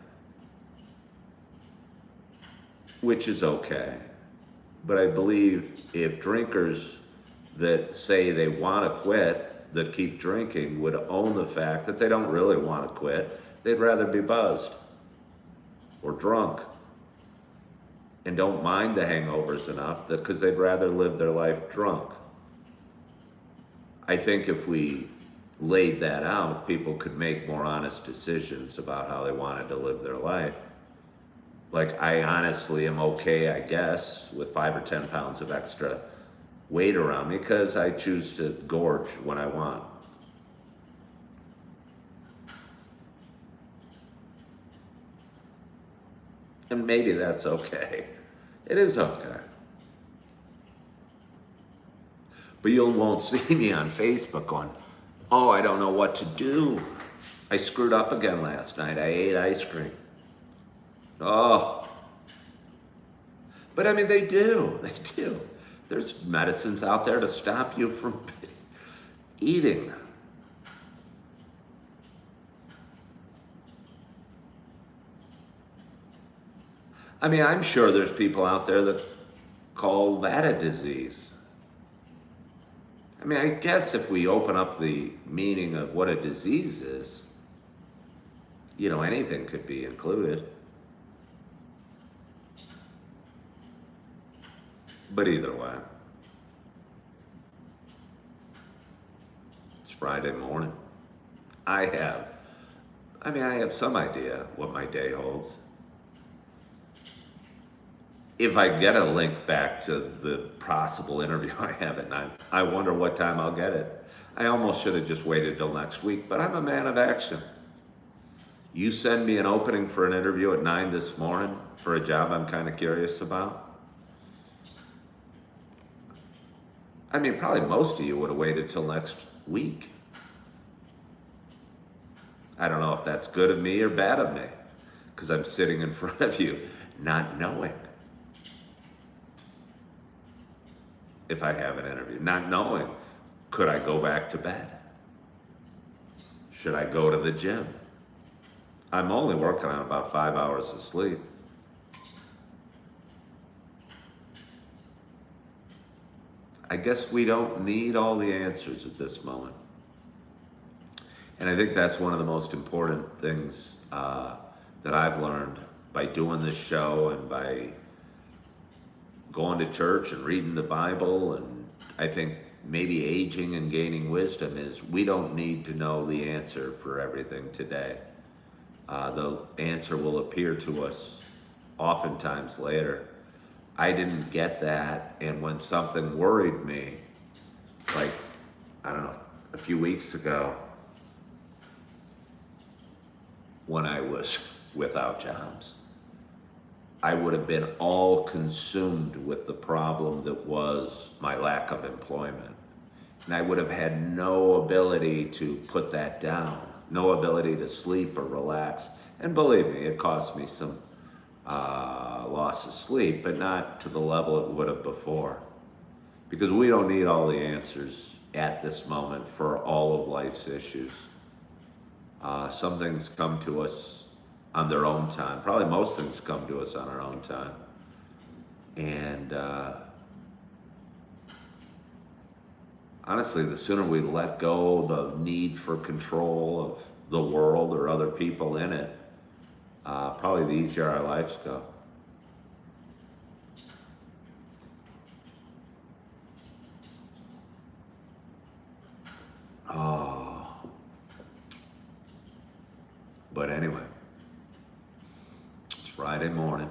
which is okay. But I believe if drinkers that say they want to quit, that keep drinking, would own the fact that they don't really want to quit, they'd rather be buzzed or drunk and don't mind the hangovers enough because they'd rather live their life drunk. I think if we laid that out, people could make more honest decisions about how they wanted to live their life. Like, I honestly am okay, I guess, with 5 or 10 pounds of extra weight around me because I choose to gorge when I want. And maybe that's okay. It is okay. But you won't see me on Facebook going, oh, I don't know what to do. I screwed up again last night. I ate ice cream. Oh. But I mean, they do. There's medicines out there to stop you from eating. I mean, I'm sure there's people out there that call that a disease. I mean, I guess if we open up the meaning of what a disease is, anything could be included. But either way, it's Friday morning. I have some idea what my day holds. If I get a link back to the possible interview I have at 9, I wonder what time I'll get it. I almost should have just waited till next week, but I'm a man of action. You send me an opening for an interview at 9 this morning for a job I'm kind of curious about. I mean, probably most of you would have waited till next week. I don't know if that's good of me or bad of me, because I'm sitting in front of you not knowing if I have an interview, not knowing, could I go back to bed? Should I go to the gym? I'm only working on about 5 hours of sleep. I guess we don't need all the answers at this moment. And I think that's one of the most important things that I've learned by doing this show and by going to church and reading the Bible, and I think maybe aging and gaining wisdom, is we don't need to know the answer for everything today. The answer will appear to us oftentimes later. I didn't get that, and when something worried me, like, I don't know, a few weeks ago, when I was without jobs, I would have been all consumed with the problem that was my lack of employment. And I would have had no ability to put that down, no ability to sleep or relax. And believe me, it cost me some loss of sleep, but not to the level it would have before. Because we don't need all the answers at this moment for all of life's issues. Some things come to us on their own time. Probably most things come to us on our own time. And honestly, the sooner we let go the need for control of the world or other people in it, probably the easier our lives go. Oh. But anyway, it's Friday morning.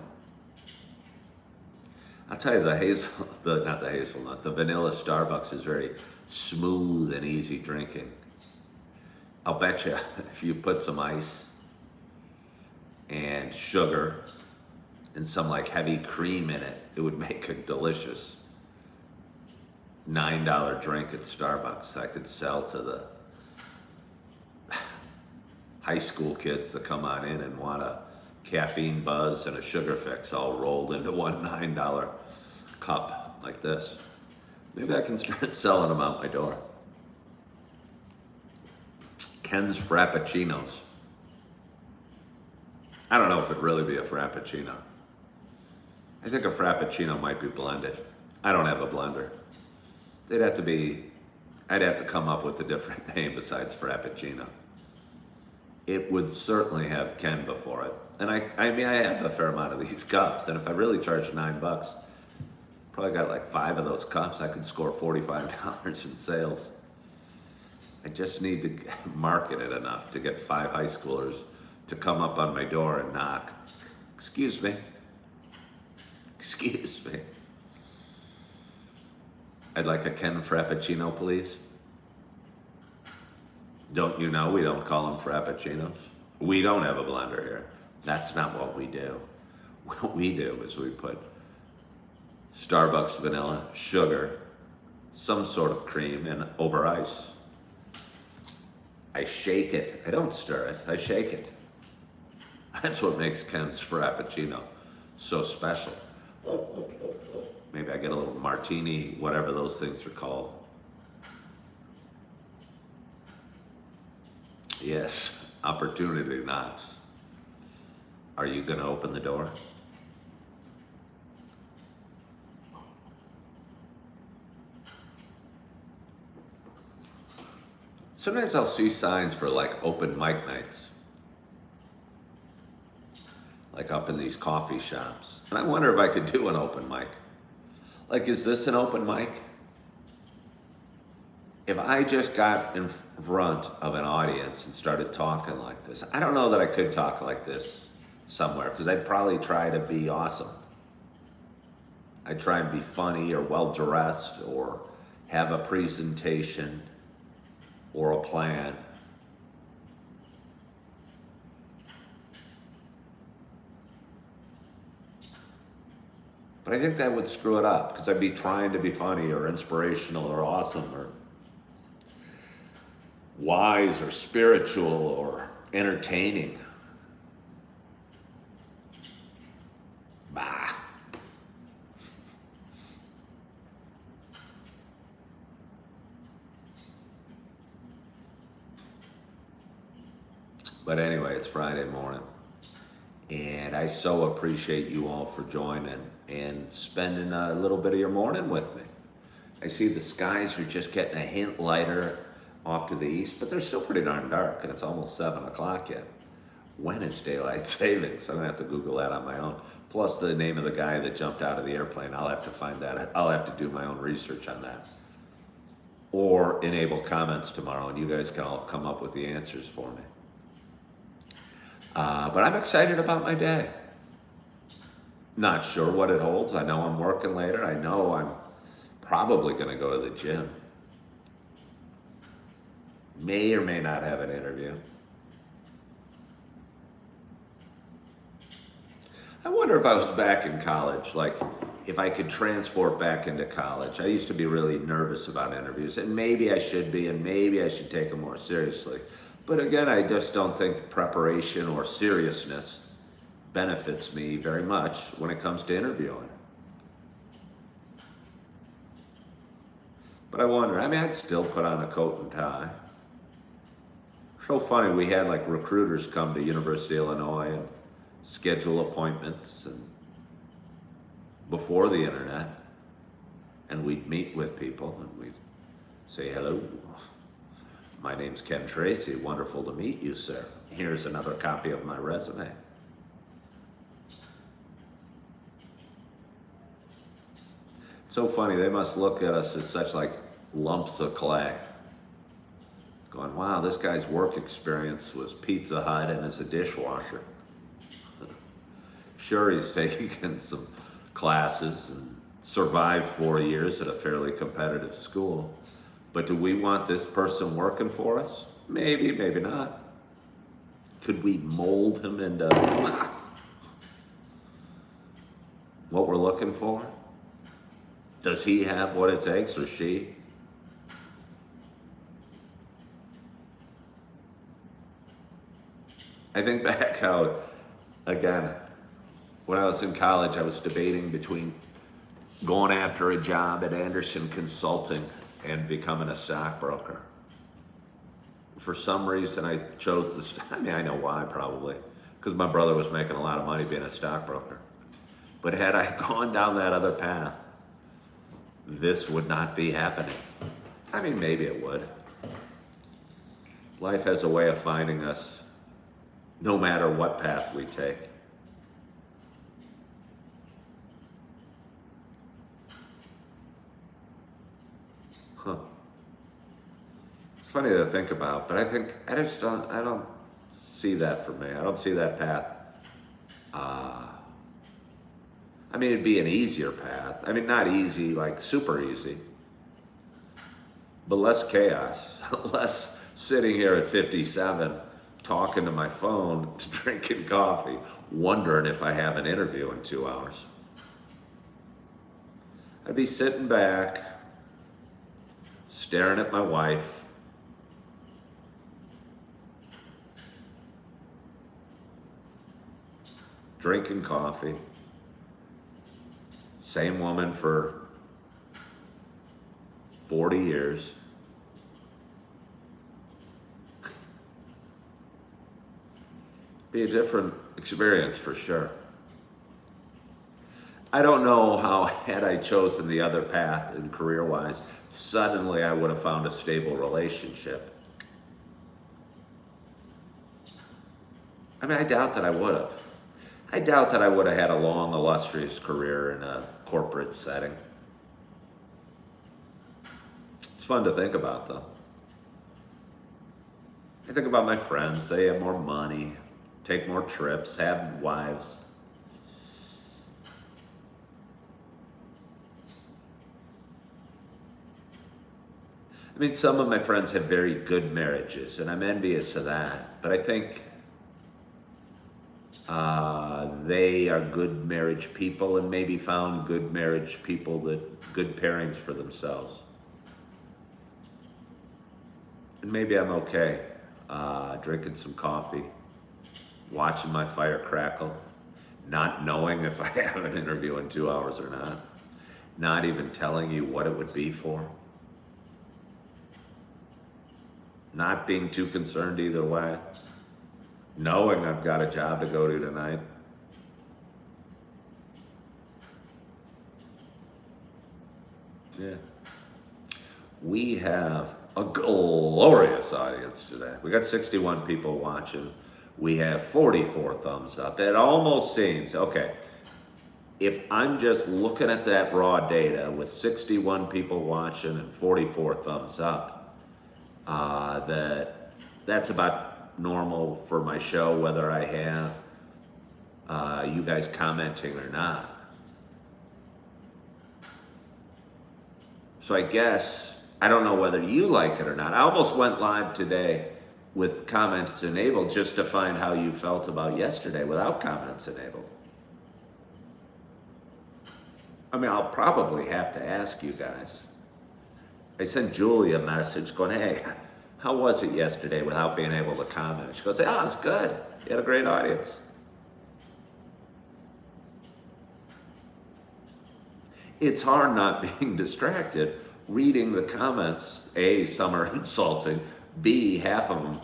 I'll tell you, the vanilla Starbucks is very smooth and easy drinking. I'll bet you if you put some ice and sugar and some like heavy cream in it, it would make a delicious $9 drink at Starbucks I could sell to the high school kids that come on in and want a caffeine buzz and a sugar fix all rolled into one $9 cup like this. Maybe I can start selling them out my door. Ken's Frappuccinos. I don't know if it'd really be a Frappuccino. I think a Frappuccino might be blended. I don't have a blender. They'd have to be, I'd have to come up with a different name besides Frappuccino. It would certainly have Ken before it. And I mean, I have a fair amount of these cups, and if I really charged $9, probably got like 5 of those cups, I could score $45 in sales. I just need to market it enough to get 5 high schoolers to come up on my door and knock. Excuse me. Excuse me. I'd like a Ken Frappuccino, please. Don't you know we don't call them Frappuccinos? We don't have a blender here. That's not what we do. What we do is we put Starbucks vanilla, sugar, some sort of cream, and over ice. I shake it. I don't stir it. I shake it. That's what makes Ken's Frappuccino so special. Maybe I get a little martini, whatever those things are called. Yes, opportunity knocks. Are you going to open the door? Sometimes I'll see signs for like open mic nights, like up in these coffee shops. And I wonder if I could do an open mic. Like, is this an open mic? If I just got in front of an audience and started talking like this, I don't know that I could talk like this somewhere, because I'd probably try to be awesome. I'd try and be funny or well-dressed or have a presentation or a plan. But I think that would screw it up, because I'd be trying to be funny or inspirational or awesome or wise or spiritual or entertaining. Bah. But anyway, it's Friday morning, and I so appreciate you all for joining and spending a little bit of your morning with me. I see the skies are just getting a hint lighter off to the east, but they're still pretty darn dark, and it's almost 7 o'clock yet. When is daylight savings? I'm gonna have to Google that on my own. Plus the name of the guy that jumped out of the airplane, I'll have to find that. I'll have to do my own research on that. Or enable comments tomorrow, and you guys can all come up with the answers for me. But I'm excited about my day. Not sure what it holds. I know I'm working later. I know I'm probably gonna go to the gym. May or may not have an interview. I wonder if I was back in college, like if I could transport back into college. I used to be really nervous about interviews, and maybe I should be, and maybe I should take them more seriously. But again, I just don't think preparation or seriousness benefits me very much when it comes to interviewing. But I wonder, I mean, I'd still put on a coat and tie. So funny, we had like recruiters come to University of Illinois and schedule appointments and before the internet, and we'd meet with people and we'd say, hello, my name's Ken Tracy, wonderful to meet you, sir. Here's another copy of my resume. So funny, they must look at us as such like lumps of clay. Going, wow, this guy's work experience was Pizza Hut and as a dishwasher. Sure, he's taken some classes and survived 4 years at a fairly competitive school. But do we want this person working for us? Maybe, maybe not. Could we mold him into what we're looking for? Does he have what it takes, or she? I think back how, again, when I was in college, I was debating between going after a job at Anderson Consulting and becoming a stockbroker. For some reason, I chose I mean, I know why, probably, because my brother was making a lot of money being a stockbroker. But had I gone down that other path, this would not be happening. I mean, maybe it would. Life has a way of finding us no matter what path we take. Huh. It's funny to think about, but I don't see that for me. I don't see that path. I mean, it'd be an easier path. I mean, not easy, like super easy, but less chaos, less sitting here at 57, talking to my phone, drinking coffee, wondering if I have an interview in 2 hours. I'd be sitting back, staring at my wife, drinking coffee, same woman for 40 years. Be a different experience for sure. I don't know how, had I chosen the other path in career-wise, suddenly I would have found a stable relationship. I mean, I doubt that I would have. I doubt that I would have had a long, illustrious career in a corporate setting. It's fun to think about, though. I think about my friends. They have more money, take more trips, have wives. I mean, some of my friends have very good marriages, and I'm envious of that. But I think they are good marriage people and maybe found good marriage people, good pairings for themselves. And maybe I'm okay drinking some coffee, watching my fire crackle, not knowing if I have an interview in 2 hours or not even telling you what it would be for, not being too concerned either way, knowing I've got a job to go to tonight. Yeah. We have a glorious audience today. We got 61 people watching. We have 44 thumbs up. It almost seems, okay, if I'm just looking at that raw data with 61 people watching and 44 thumbs up, that's about normal for my show, whether I have you guys commenting or not. So I guess, I don't know whether you like it or not. I almost went live today with comments enabled just to find how you felt about yesterday without comments enabled. I mean, I'll probably have to ask you guys. I sent Julie a message going, hey, how was it yesterday without being able to comment? She goes, oh, it's good. You had a great audience. It's hard not being distracted, reading the comments. A, some are insulting. B, half of them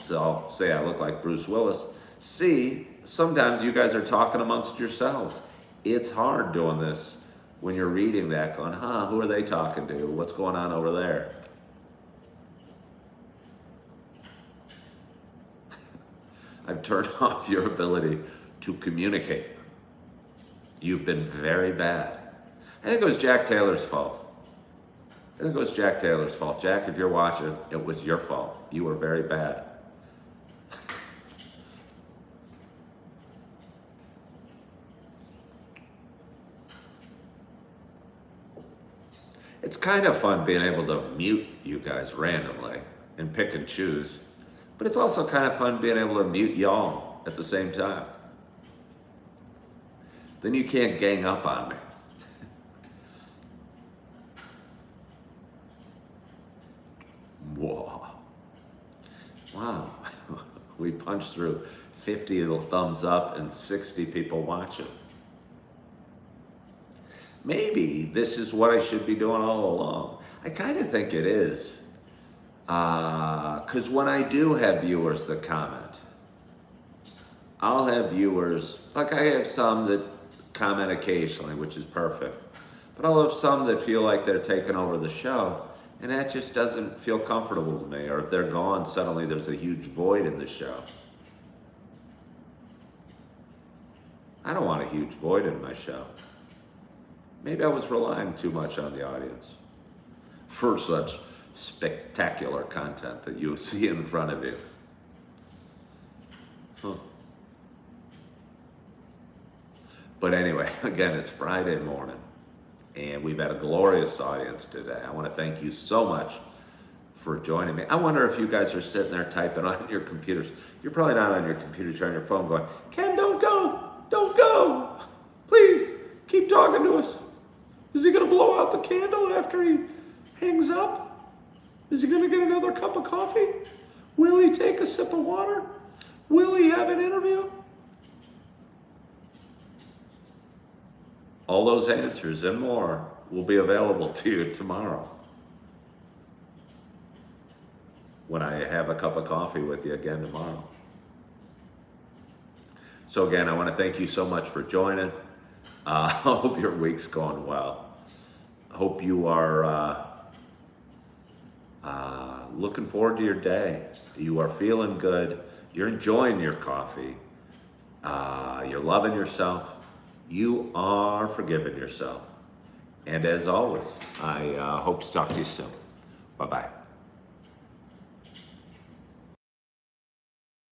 say I look like Bruce Willis. C, sometimes you guys are talking amongst yourselves. It's hard doing this when you're reading that going, who are they talking to? What's going on over there? I've turned off your ability to communicate. You've been very bad. I think it was Jack Taylor's fault. Jack, if you're watching, it was your fault. You were very bad. It's kind of fun being able to mute you guys randomly and pick and choose, but it's also kind of fun being able to mute y'all at the same time. Then you can't gang up on me. Whoa. Wow. We punched through 50 little thumbs up and 60 people watching. Maybe this is what I should be doing all along. I kind of think it is. Because when I do have viewers that comment, I'll have viewers, like I have some that comment occasionally, which is perfect. But I'll have some that feel like they're taking over the show, and that just doesn't feel comfortable to me. Or if they're gone, suddenly there's a huge void in the show. I don't want a huge void in my show. Maybe I was relying too much on the audience for such spectacular content that you see in front of you. Huh. But anyway, again, it's Friday morning, and we've had a glorious audience today. I want to thank you so much for joining me. I wonder if you guys are sitting there typing on your computers. You're probably not on your computers, you're on your phone going, Ken, don't go. Don't go. Please, keep talking to us. Is he going to blow out the candle after he hangs up? Is he going to get another cup of coffee? Will he take a sip of water? Will he have an interview? All those answers and more will be available to you tomorrow when I have a cup of coffee with you again tomorrow. So again, I want to thank you so much for joining. I hope your week's going well. I hope you are looking forward to your day. You are feeling good. You're enjoying your coffee. You're loving yourself. You are forgiving yourself. And as always, I hope to talk to you soon. Bye-bye.